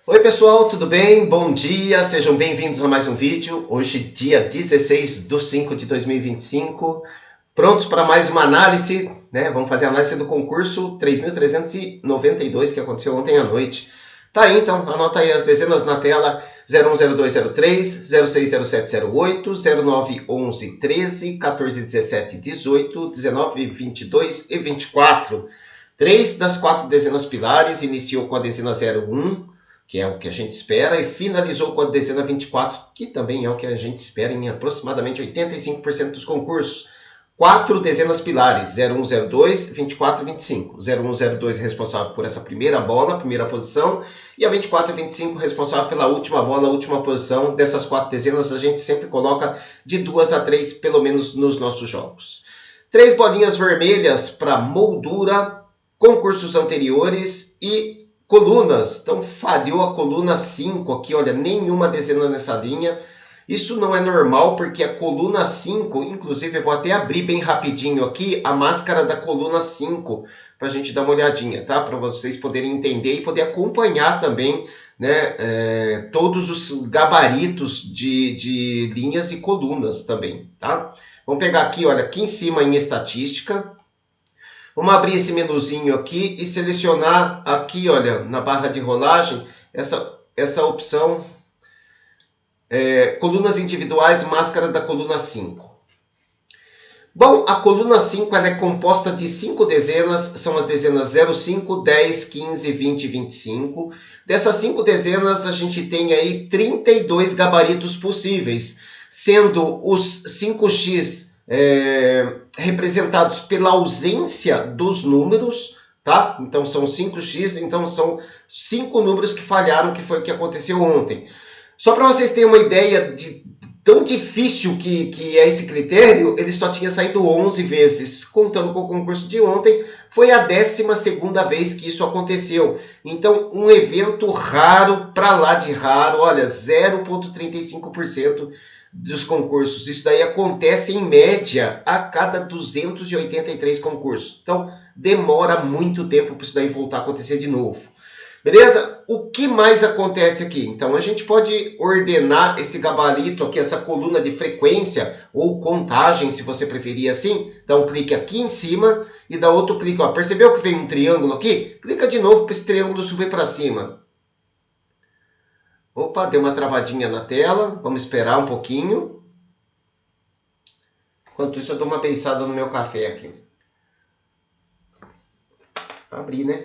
Oi pessoal, tudo bem? Bom dia, sejam bem-vindos a mais um vídeo. Hoje, dia 16 de 5 de 2025. Prontos para mais uma análise, né? Vamos fazer a análise do concurso 3.392 que aconteceu ontem à noite. Tá aí então, anota aí as dezenas na tela: 010203, 060708, 0911 13, 14 17 18, 19 22 e 24. Três das quatro dezenas pilares iniciou com a dezena 01, que é o que a gente espera, e finalizou com a dezena 24, que também é o que a gente espera em aproximadamente 85% dos concursos. Quatro dezenas pilares, 0102, 24 e 25. 0102 responsável por essa primeira bola, primeira posição, e a 24 e 25 responsável pela última bola, última posição. Dessas quatro dezenas, a gente sempre coloca de 2 a 3, pelo menos nos nossos jogos. Três bolinhas vermelhas para moldura, concursos anteriores e colunas. Então falhou a coluna 5 aqui, olha, nenhuma dezena nessa linha. Isso não é normal, porque a coluna 5, inclusive eu vou até abrir bem rapidinho aqui a máscara da coluna 5, para a gente dar uma olhadinha, tá? Para vocês poderem entender e poder acompanhar também, né, todos os gabaritos de linhas e colunas também, tá? Vamos pegar aqui, olha, aqui em cima em estatística. Vamos abrir esse menuzinho aqui e selecionar aqui, olha, na barra de rolagem, essa opção, colunas individuais, máscara da coluna 5. Bom, a coluna 5 ela é composta de 5 dezenas, são as dezenas 05, 10, 15, 20 e 25. Dessas 5 dezenas, a gente tem aí 32 gabaritos possíveis, sendo os 5x representados pela ausência dos números, tá? Então são 5x, então são 5 números que falharam, que foi o que aconteceu ontem. Só para vocês terem uma ideia de tão difícil que é esse critério, ele só tinha saído 11 vezes, contando com o concurso de ontem, foi a 12ª vez que isso aconteceu. Então, um evento raro, para lá de raro, olha, 0,35% dos concursos. Isso daí acontece em média a cada 283 concursos. Então, demora muito tempo para isso daí voltar a acontecer de novo. Beleza? O que mais acontece aqui? Então, a gente pode ordenar esse gabarito aqui, essa coluna de frequência ou contagem, se você preferir assim. Dá um clique aqui em cima e dá outro clique. Ó. Percebeu que veio um triângulo aqui? Clica de novo para esse triângulo subir para cima. Opa, deu uma travadinha na tela. Vamos esperar um pouquinho. Enquanto isso, eu dou uma beiçada no meu café aqui. Abri, né?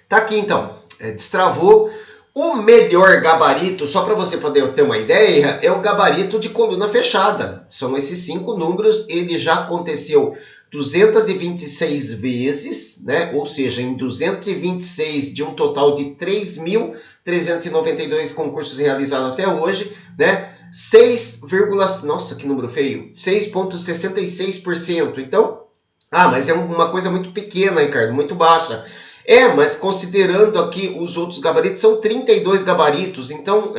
Tá aqui, então. Destravou. O melhor gabarito, só para você poder ter uma ideia, é o gabarito de coluna fechada. São esses 5 números. Ele já aconteceu 226 vezes, né? Ou seja, em 226 de um total de 3.392 concursos realizados até hoje, né? 6, nossa, que número feio, 6,66%. Então, mas é uma coisa muito pequena, Ricardo, muito baixa. Mas considerando aqui os outros gabaritos, são 32 gabaritos, então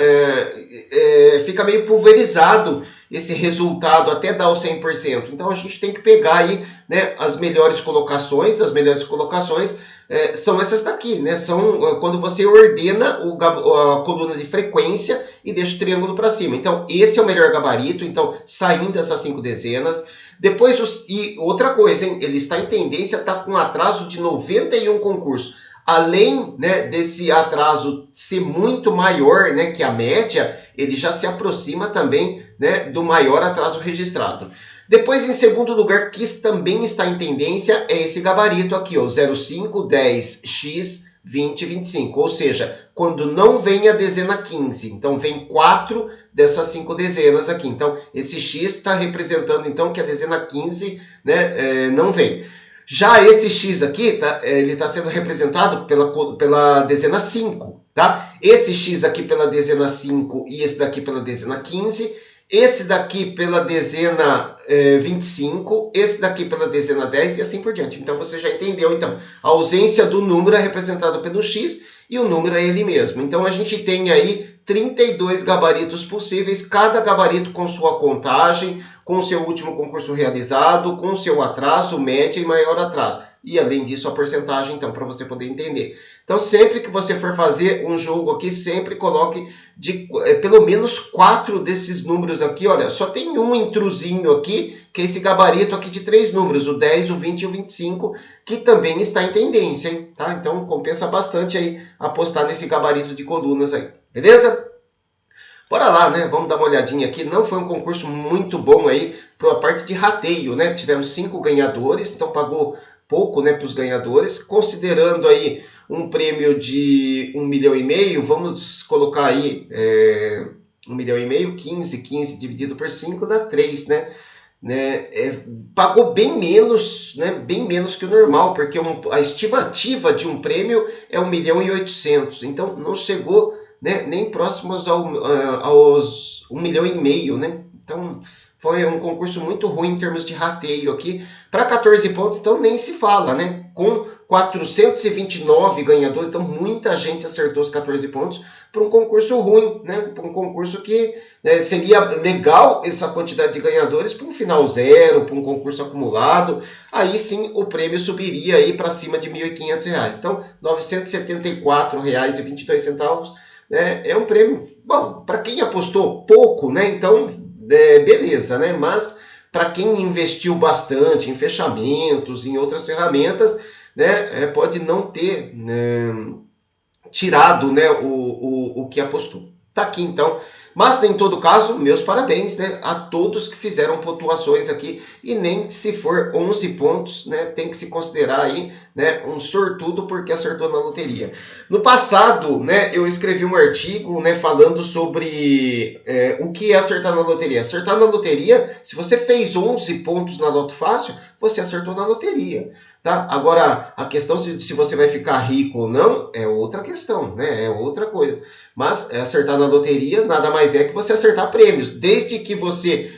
fica meio pulverizado esse resultado até dar o 100%. Então a gente tem que pegar aí, né, as melhores colocações. As melhores colocações são essas daqui, né? São quando você ordena a coluna de frequência e deixa o triângulo para cima. Então esse é o melhor gabarito, então saindo essas 5 dezenas. Depois, e outra coisa, hein? Ele está em tendência, está com atraso de 91 concursos. Além, né, desse atraso ser muito maior, né, que a média, ele já se aproxima também, né, do maior atraso registrado. Depois, em segundo lugar, que também está em tendência, é esse gabarito aqui, ó, 05, 10, X, 20 e 25. Ou seja, quando não vem a dezena 15. Então, vem 4 dessas 5 dezenas aqui. Então, esse X está representando, então, que a dezena 15, né, não vem. Já esse X aqui, ele está sendo representado pela dezena 5, tá? Esse X aqui pela dezena 5 e esse daqui pela dezena 15. Esse daqui pela dezena 25, esse daqui pela dezena 10 e assim por diante. Então, você já entendeu, então. A ausência do número é representada pelo X e o número é ele mesmo. Então, a gente tem aí 32 gabaritos possíveis, cada gabarito com sua contagem, com seu último concurso realizado, com seu atraso, médio e maior atraso. e além disso a porcentagem, então, para você poder entender. Então, sempre que você for fazer um jogo aqui, sempre coloque pelo menos 4 desses números aqui. Olha, só tem um intrusinho aqui, que é esse gabarito aqui de 3 números, o 10, o 20 e o 25, que também está em tendência, hein? Tá? Então, compensa bastante aí apostar nesse gabarito de colunas aí, beleza? Bora lá, né? Vamos dar uma olhadinha aqui. Não foi um concurso muito bom aí para a parte de rateio, né? Tivemos 5 ganhadores, então pagou pouco, né, para os ganhadores. Considerando aí um prêmio de 1,5 milhão, vamos colocar aí 1,5 milhão, 15 dividido por 5 dá 3, né? Pagou bem menos, né? Bem menos que o normal, porque a estimativa de um prêmio é 1,8 milhão, então não chegou, né, nem próximos aos 1,5 milhão, né? Então foi um concurso muito ruim em termos de rateio aqui. Para 14 pontos, então nem se fala, né? Com 429 ganhadores, então muita gente acertou os 14 pontos para um concurso ruim, né? Para um concurso que seria legal essa quantidade de ganhadores para um final zero, para um concurso acumulado. Aí sim o prêmio subiria aí para cima de R$ 1.500. Então, R$ 974,22, né? É um prêmio bom para quem apostou pouco, né? Então, beleza, né? Mas para quem investiu bastante em fechamentos, em outras ferramentas, né, pode não ter tirado, né, o que apostou. Tá aqui então. Mas em todo caso, meus parabéns, né, a todos que fizeram pontuações aqui, e nem se for 11 pontos, né, tem que se considerar aí, né, um sortudo porque acertou na loteria. No passado, né, eu escrevi um artigo, né, falando sobre o que é acertar na loteria. Acertar na loteria, se você fez 11 pontos na Loto Fácil, você acertou na loteria. Tá? Agora, a questão se você vai ficar rico ou não é outra questão, né? É outra coisa. Mas acertar na loteria nada mais é que você acertar prêmios. Desde que você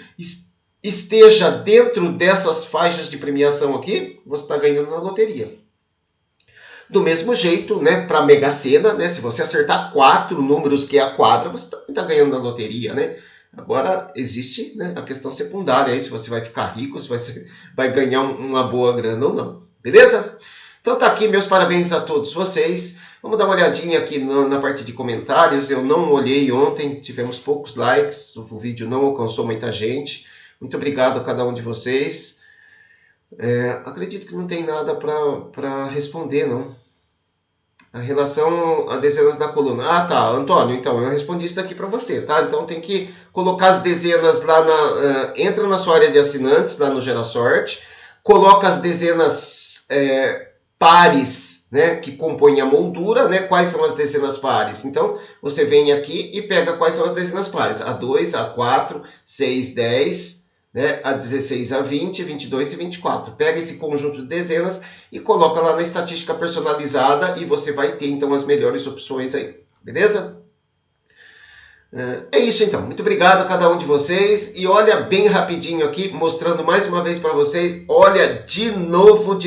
esteja dentro dessas faixas de premiação aqui, você está ganhando na loteria. Do mesmo jeito, né, para a Mega Sena, né, se você acertar 4 números que é a quadra, você também está ganhando na loteria, né? Agora, existe, né, a questão secundária aí, se você vai ficar rico, se você vai ganhar uma boa grana ou não. Beleza? Então tá aqui, meus parabéns a todos vocês. Vamos dar uma olhadinha aqui na parte de comentários. Eu não olhei ontem, tivemos poucos likes, o vídeo não alcançou muita gente. Muito obrigado a cada um de vocês. Acredito que não tem nada para responder, não. A relação a dezenas da coluna. Ah, tá, Antônio, então eu respondi isso daqui para você, tá? Então tem que colocar as dezenas lá entra na sua área de assinantes, lá no Gera Sorte, coloca as dezenas pares, né, que compõem a moldura, né? Quais são as dezenas pares? Então, você vem aqui e pega quais são as dezenas pares. A2, A4, 6, 10, né? A16, A20, 22 e 24. Pega esse conjunto de dezenas e coloca lá na estatística personalizada e você vai ter, então, as melhores opções aí. Beleza? É isso então, muito obrigado a cada um de vocês, e olha bem rapidinho aqui, mostrando mais uma vez para vocês, olha, de novo,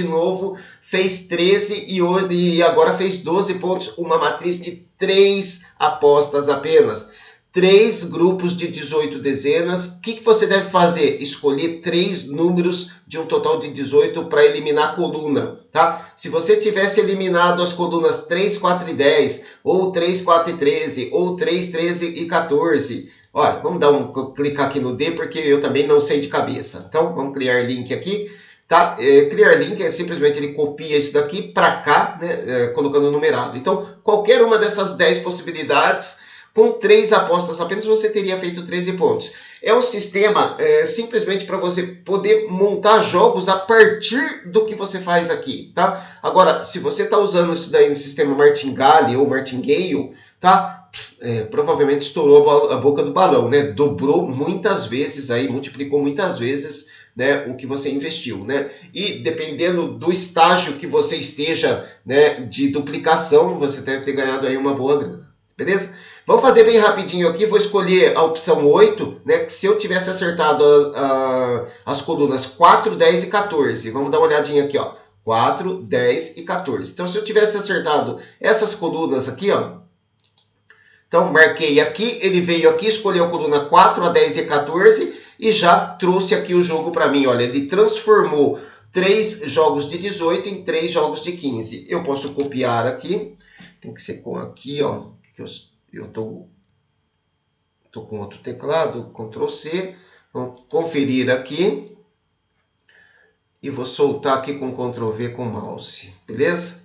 fez 13 e agora fez 12 pontos, uma matriz de 3 apostas apenas. 3 grupos de 18 dezenas. O que você deve fazer? Escolher 3 números de um total de 18 para eliminar a coluna, tá? Se você tivesse eliminado as colunas 3, 4 e 10, ou 3, 4 e 13, ou 3, 13 e 14, olha, vamos clicar aqui no D, porque eu também não sei de cabeça. Então, vamos criar link aqui, tá? Criar link é simplesmente ele copia isso daqui para cá, né? Colocando numerado. Então, qualquer uma dessas 10 possibilidades, com 3 apostas apenas, você teria feito 13 pontos. É um sistema simplesmente para você poder montar jogos a partir do que você faz aqui, tá? Agora, se você está usando isso daí no sistema Martingale ou Martingale, tá? Provavelmente estourou a boca do balão, né? Dobrou muitas vezes aí, multiplicou muitas vezes, né, o que você investiu, né? E dependendo do estágio que você esteja, né, de duplicação, você deve ter ganhado aí uma boa grana, beleza? Vamos fazer bem rapidinho aqui, vou escolher a opção 8, né, que se eu tivesse acertado as colunas 4, 10 e 14, vamos dar uma olhadinha aqui, ó, 4, 10 e 14. Então, se eu tivesse acertado essas colunas aqui, ó, então marquei aqui, ele veio aqui, escolheu a coluna 4, a 10 e a 14 e já trouxe aqui o jogo para mim, olha, ele transformou 3 jogos de 18 em 3 jogos de 15. Eu posso copiar aqui, tem que ser com aqui, ó, que eu tô com outro teclado, Ctrl C, vou conferir aqui e vou soltar aqui com Ctrl V com o mouse, beleza?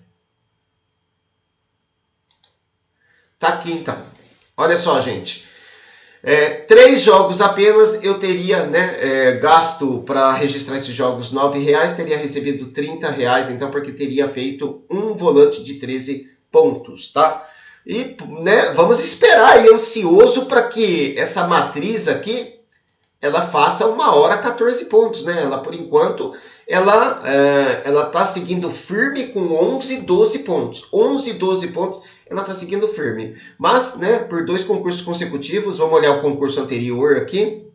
Tá aqui então. Olha só, gente. 3 jogos apenas eu teria, né, gasto para registrar esses jogos R$9, teria recebido R$30, então, porque teria feito um volante de 13 pontos, tá? E, né, vamos esperar aí, ansioso para que essa matriz aqui, ela faça 1h 14 pontos, né? Ela, por enquanto, ela tá seguindo firme com 11, 12 pontos. 11, 12 pontos, ela tá seguindo firme. Mas, né, por 2 concursos consecutivos, vamos olhar o concurso anterior aqui.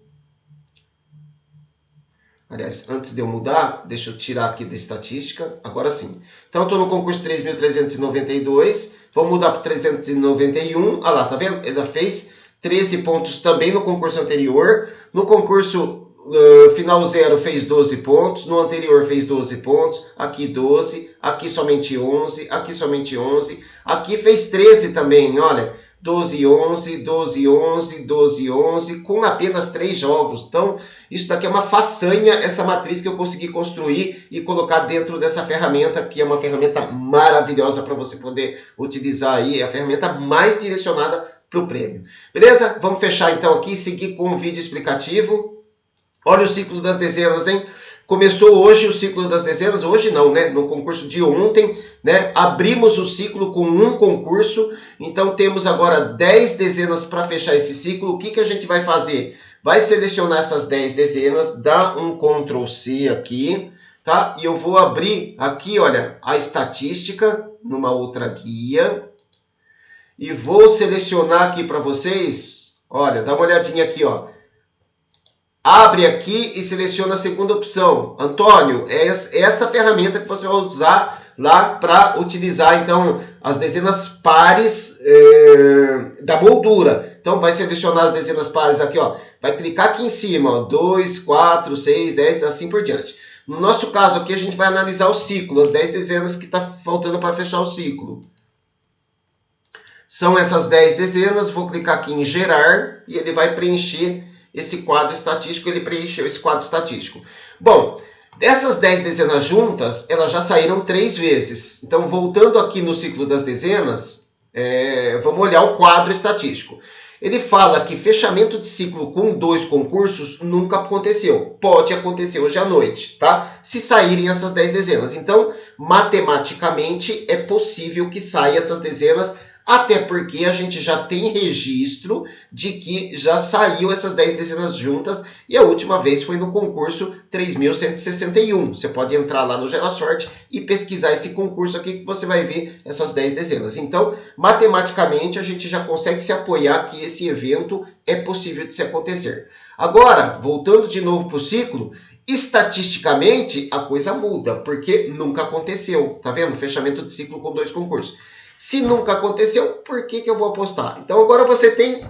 Aliás, antes de eu mudar, deixa eu tirar aqui da estatística. Agora sim. Então, eu estou no concurso 3.392. Vamos mudar para 391. Ah lá, tá vendo? Ela fez 13 pontos também no concurso anterior. No concurso final 0 fez 12 pontos. No anterior fez 12 pontos. Aqui 12. Aqui somente 11. Aqui somente 11. Aqui fez 13 também, olha. 12, 11, 12, 11, 12, 11, com apenas 3 jogos. Então, isso daqui é uma façanha, essa matriz que eu consegui construir e colocar dentro dessa ferramenta, que é uma ferramenta maravilhosa para você poder utilizar aí, é a ferramenta mais direcionada para o prêmio. Beleza? Vamos fechar então aqui e seguir com o vídeo explicativo. Olha o ciclo das dezenas, hein? Começou hoje o ciclo das dezenas, hoje não, né? No concurso de ontem, né? Abrimos o ciclo com um concurso, então temos agora 10 dezenas para fechar esse ciclo. O que, que a gente vai fazer? Vai selecionar essas 10 dezenas, dá um Ctrl C aqui, tá? E eu vou abrir aqui, olha, a estatística numa outra guia. E vou selecionar aqui para vocês, olha, dá uma olhadinha aqui, ó. Abre aqui e seleciona a segunda opção. Antônio, é essa ferramenta que você vai usar lá para utilizar, então, as dezenas pares da moldura. Então, vai selecionar as dezenas pares aqui, ó. Vai clicar aqui em cima, ó, 2, 4, 6, 10, assim por diante. No nosso caso aqui, a gente vai analisar o ciclo, as 10 dezenas que está faltando para fechar o ciclo. São essas 10 dezenas, vou clicar aqui em gerar e ele vai preencher esse quadro estatístico, ele preencheu esse quadro estatístico. Bom, dessas 10 dezenas juntas, elas já saíram 3 vezes. Então, voltando aqui no ciclo das dezenas, vamos olhar o quadro estatístico. Ele fala que fechamento de ciclo com 2 concursos nunca aconteceu. Pode acontecer hoje à noite, tá? Se saírem essas 10 dezenas. Então, matematicamente, é possível que saia essas dezenas, até porque a gente já tem registro de que já saiu essas 10 dezenas juntas e a última vez foi no concurso 3.161. Você pode entrar lá no Gera Sorte e pesquisar esse concurso aqui que você vai ver essas 10 dezenas. Então, matematicamente, a gente já consegue se apoiar que esse evento é possível de se acontecer. Agora, voltando de novo para o ciclo, estatisticamente a coisa muda, porque nunca aconteceu. Tá vendo? Fechamento de ciclo com 2 concursos. Se nunca aconteceu, por que eu vou apostar? Então agora você tem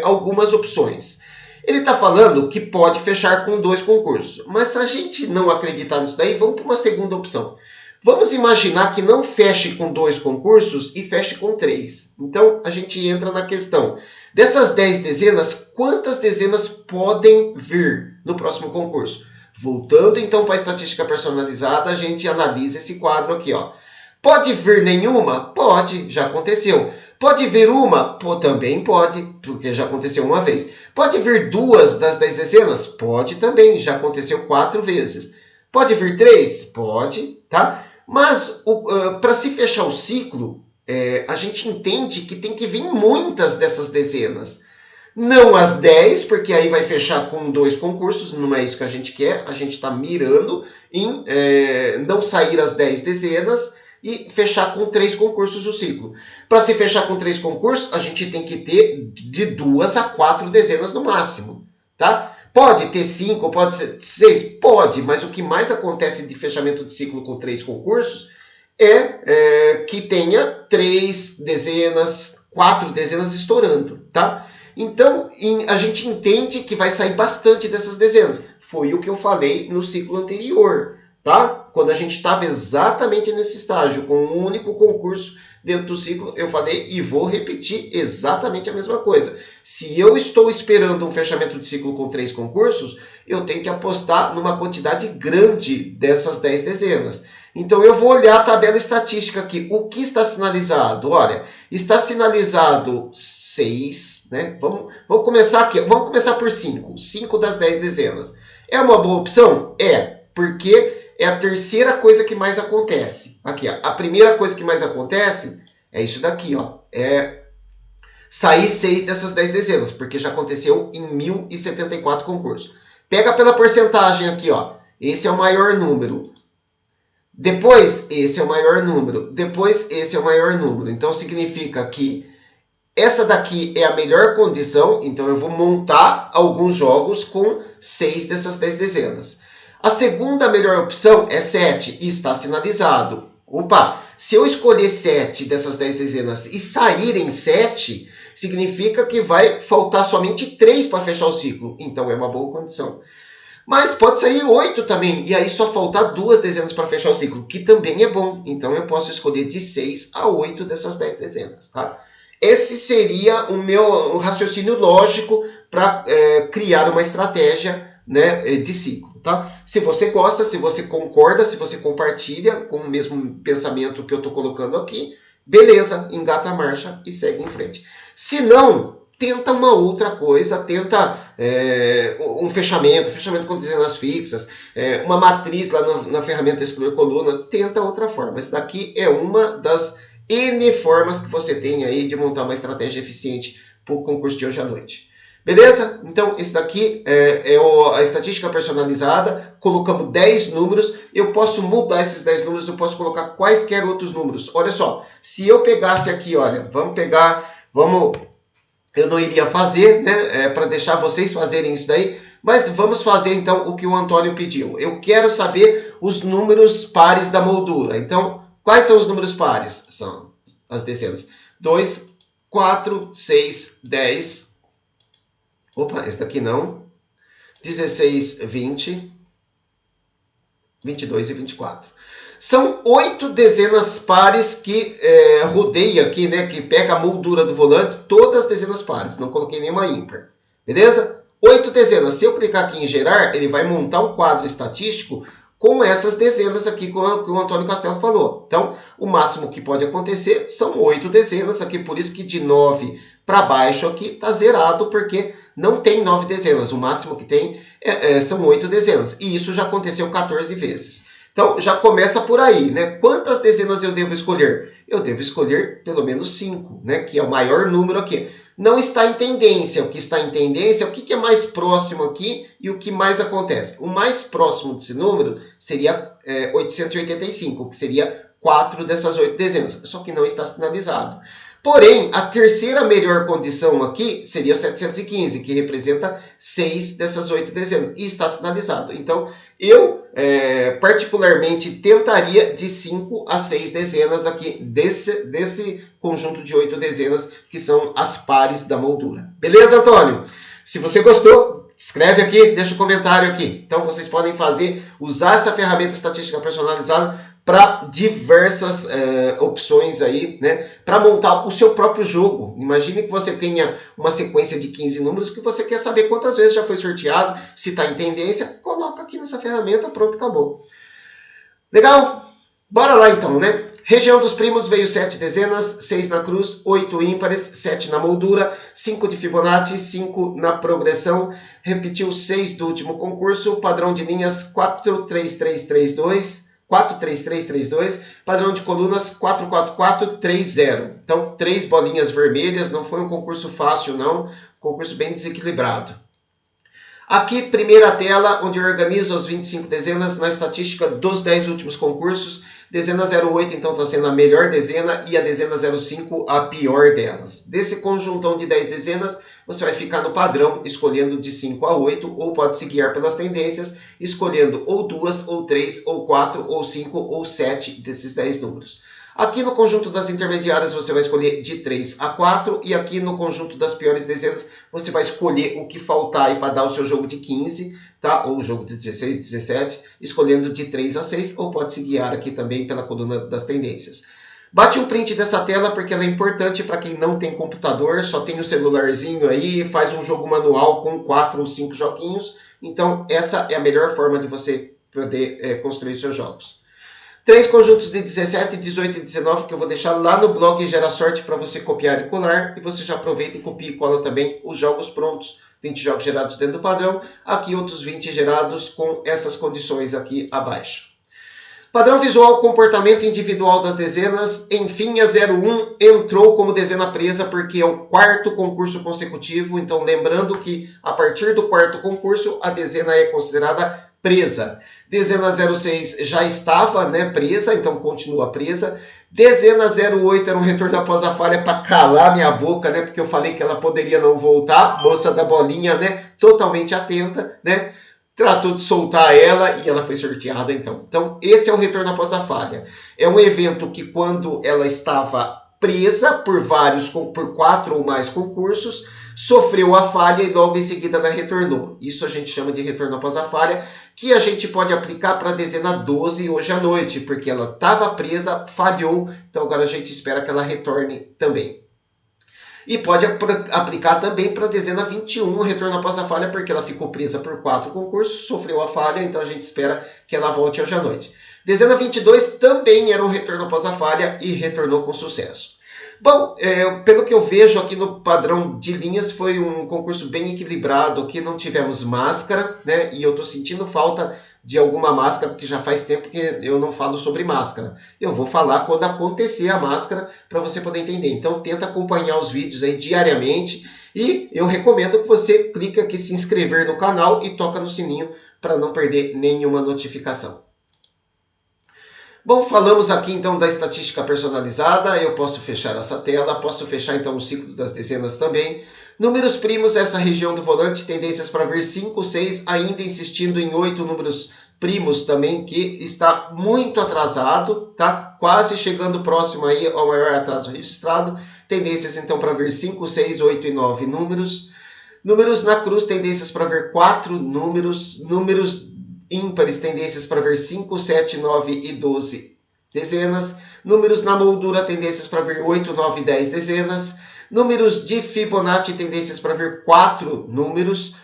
algumas opções. Ele está falando que pode fechar com 2 concursos. Mas se a gente não acreditar nisso daí, vamos para uma segunda opção. Vamos imaginar que não feche com 2 concursos e feche com 3. Então a gente entra na questão. Dessas 10 dezenas, quantas dezenas podem vir no próximo concurso? Voltando então para a estatística personalizada, a gente analisa esse quadro aqui, ó. Pode vir nenhuma? Pode, já aconteceu. Pode vir uma? Pô, também pode, porque já aconteceu uma vez. Pode vir 2 das 10 dezenas? Pode também, já aconteceu 4 vezes. Pode vir 3? Pode, tá? Mas para se fechar o ciclo, a gente entende que tem que vir muitas dessas dezenas. Não as 10, porque aí vai fechar com 2 concursos, não é isso que a gente quer. A gente está mirando em não sair as 10 dezenas e fechar com 3 concursos o ciclo. Para se fechar com 3 concursos, a gente tem que ter de 2 a 4 dezenas no máximo, tá? Pode ter 5, pode ser 6, pode, mas o que mais acontece de fechamento de ciclo com 3 concursos é que tenha 3 dezenas, 4 dezenas estourando, tá? Então, a gente entende que vai sair bastante dessas dezenas. Foi o que eu falei no ciclo anterior, tá? quando a gente estava exatamente nesse estágio, com um único concurso dentro do ciclo, eu falei e vou repetir exatamente a mesma coisa. Se eu estou esperando um fechamento de ciclo com 3 concursos, eu tenho que apostar numa quantidade grande dessas 10 dezenas. Então eu vou olhar a tabela estatística aqui. O que está sinalizado? Olha, está sinalizado 6, né? Vamos começar aqui. Vamos começar por 5. 5 das 10 dezenas. É uma boa opção? É, porque é a terceira coisa que mais acontece. Aqui, ó. A primeira coisa que mais acontece é isso daqui, ó. É sair 6 dessas 10 dezenas, porque já aconteceu em 1074 concursos. Pega pela porcentagem aqui, ó. Esse é o maior número. Depois, esse é o maior número. Depois, esse é o maior número. Então, significa que essa daqui é a melhor condição. Então, eu vou montar alguns jogos com 6 dessas 10 dezenas. A segunda melhor opção é 7 e está sinalizado. Opa, se eu escolher 7 dessas 10 dezenas e saírem 7, significa que vai faltar somente 3 para fechar o ciclo. Então, é uma boa condição. Mas pode sair 8 também, e aí só faltar 2 dezenas para fechar o ciclo, que também é bom. Então eu posso escolher de 6 a 8 dessas 10 dezenas, tá? Esse seria o meu raciocínio lógico para criar uma estratégia, né, de ciclo, tá? Se você gosta, se você concorda, se você compartilha com o mesmo pensamento que eu estou colocando aqui, beleza, engata a marcha e segue em frente. Se não, tenta uma outra coisa, tenta um fechamento com dezenas fixas, uma matriz lá na ferramenta excluir coluna, tenta outra forma. Essa daqui é uma das N formas que você tem aí de montar uma estratégia eficiente para o concurso de hoje à noite. Beleza? Então, esse daqui é a estatística personalizada. Colocamos 10 números. Eu posso mudar esses 10 números, eu posso colocar quaisquer outros números. Olha só, se eu pegasse aqui, olha, eu não iria fazer, né, para deixar vocês fazerem isso daí, mas vamos fazer então o que o Antônio pediu. Eu quero saber os números pares da moldura. Então, quais são os números pares? São as dezenas. 2, 4, 6, 10. Opa, esse daqui não. 16, 20, 22 e 24. São 8 dezenas pares que rodeia aqui, né? Que pega a moldura do volante, todas as dezenas pares. Não coloquei nenhuma ímpar. Beleza? 8 dezenas. Se eu clicar aqui em gerar, ele vai montar um quadro estatístico com essas dezenas aqui que o Antônio Castelo falou. Então, o máximo que pode acontecer são 8 dezenas aqui. Por isso que de 9 para baixo aqui está zerado, porque não tem 9 dezenas. O máximo que tem são 8 dezenas. E isso já aconteceu 14 vezes. Então, já começa por aí, né? Quantas dezenas eu devo escolher? Eu devo escolher pelo menos 5, né? Que é o maior número aqui. Não está em tendência. O que está em tendência é o que é mais próximo aqui e o que mais acontece. O mais próximo desse número seria 885, que seria 4 dessas 8 dezenas. Só que não está sinalizado. Porém, a terceira melhor condição aqui seria o 715, que representa 6 dessas 8 dezenas. E está sinalizado. Então, eu particularmente tentaria de 5 a 6 dezenas aqui desse conjunto de 8 dezenas, que são as pares da moldura. Beleza, Antônio? Se você gostou, escreve aqui, deixa um comentário aqui. Então, vocês podem usar essa ferramenta estatística personalizada para diversas opções aí, né? Para montar o seu próprio jogo. Imagine que você tenha uma sequência de 15 números que você quer saber quantas vezes já foi sorteado, se está em tendência, coloca aqui nessa ferramenta, pronto, acabou. Legal? Bora lá então, né? Região dos primos veio 7 dezenas, 6 na cruz, 8 ímpares, 7 na moldura, 5 de Fibonacci, 5 na progressão, repetiu 6 do último concurso, padrão de linhas 43332, 43332, padrão de colunas 44430. Então, 3 bolinhas vermelhas, não foi um concurso fácil não, concurso bem desequilibrado. Aqui, primeira tela, onde eu organizo as 25 dezenas na estatística dos 10 últimos concursos. Dezena 08, então, está sendo a melhor dezena e a dezena 05 a pior delas. Desse conjuntão de 10 dezenas, você vai ficar no padrão, escolhendo de 5 a 8, ou pode se guiar pelas tendências, escolhendo ou 2, ou 3, ou 4, ou 5, ou 7 desses 10 números. Aqui no conjunto das intermediárias você vai escolher de 3 a 4 e aqui no conjunto das piores dezenas você vai escolher o que faltar aí para dar o seu jogo de 15, tá? Ou o jogo de 16, 17, escolhendo de 3 a 6 ou pode se guiar aqui também pela coluna das tendências. Bate um print dessa tela porque ela é importante para quem não tem computador, só tem o celularzinho aí, faz um jogo manual com 4 ou 5 joguinhos. Então essa é a melhor forma de você poder construir seus jogos. 3 conjuntos de 17, 18 e 19 que eu vou deixar lá no blog Gera Sorte para você copiar e colar. E você já aproveita e copia e cola também os jogos prontos. 20 jogos gerados dentro do padrão. Aqui outros 20 gerados com essas condições aqui abaixo. Padrão visual, comportamento individual das dezenas. Enfim, a 01 entrou como dezena presa porque é o 4º concurso consecutivo. Então lembrando que a partir do 4º concurso a dezena é considerada presa. Dezena 06 já estava, né, presa, então continua presa. Dezena 08 era um retorno após a falha para calar minha boca, né, porque eu falei que ela poderia não voltar. Moça da bolinha, né, totalmente atenta, né, tratou de soltar ela e ela foi sorteada então. Então esse é o retorno após a falha. É um evento que quando ela estava presa por 4 ou mais concursos, sofreu a falha e logo em seguida ela retornou. Isso a gente chama de retorno após a falha, que a gente pode aplicar para a dezena 12 hoje à noite, porque ela estava presa, falhou, então agora a gente espera que ela retorne também. E pode aplicar também para a dezena 21, retorno após a falha, porque ela ficou presa por 4 concursos, sofreu a falha, então a gente espera que ela volte hoje à noite. Dezena 22 também era um retorno após a falha e retornou com sucesso. Bom, pelo que eu vejo aqui no padrão de linhas, foi um concurso bem equilibrado. Aqui não tivemos máscara, né? E eu estou sentindo falta de alguma máscara, porque já faz tempo que eu não falo sobre máscara. Eu vou falar quando acontecer a máscara, para você poder entender. Então, tenta acompanhar os vídeos aí diariamente. E eu recomendo que você clique aqui em se inscrever no canal e toca no sininho para não perder nenhuma notificação. Bom, falamos aqui então da estatística personalizada. Eu posso fechar essa tela, posso fechar então o ciclo das dezenas também. Números primos, essa região do volante, tendências para ver 5, 6, ainda insistindo em 8 números primos também, que está muito atrasado, tá? Quase chegando próximo aí ao maior atraso registrado. Tendências então para ver 5, 6, 8 e 9 números. Números na cruz, tendências para ver 4 números. Números ímpares, tendências para ver 5, 7, 9 e 12 dezenas. Números na moldura, tendências para ver 8, 9 e 10 dezenas. Números de Fibonacci, tendências para ver 4 números.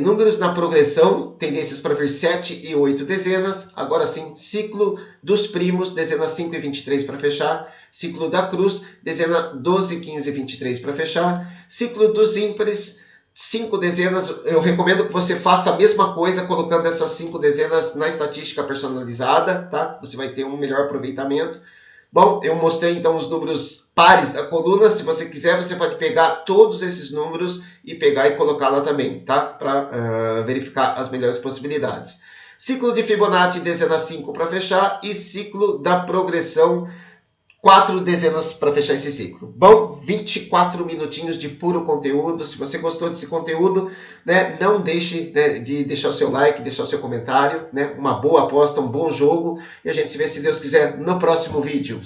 Números na progressão, tendências para ver 7 e 8 dezenas. Agora sim, ciclo dos primos, dezenas 5 e 23 para fechar. Ciclo da cruz, dezena 12, 15 e 23 para fechar. Ciclo dos ímpares, 5 dezenas. Eu recomendo que você faça a mesma coisa colocando essas 5 dezenas na estatística personalizada, tá? Você vai ter um melhor aproveitamento. Bom, eu mostrei então os números pares da coluna. Se você quiser, você pode pegar todos esses números e pegar e colocar lá também, tá? Para verificar as melhores possibilidades. Ciclo de Fibonacci, dezena 5 para fechar. E ciclo da progressão, 4 dezenas para fechar esse ciclo. Bom, 24 minutinhos de puro conteúdo. Se você gostou desse conteúdo, né, não deixe, né, de deixar o seu like, deixar o seu comentário, né, uma boa aposta, um bom jogo. E a gente se vê, se Deus quiser, no próximo vídeo.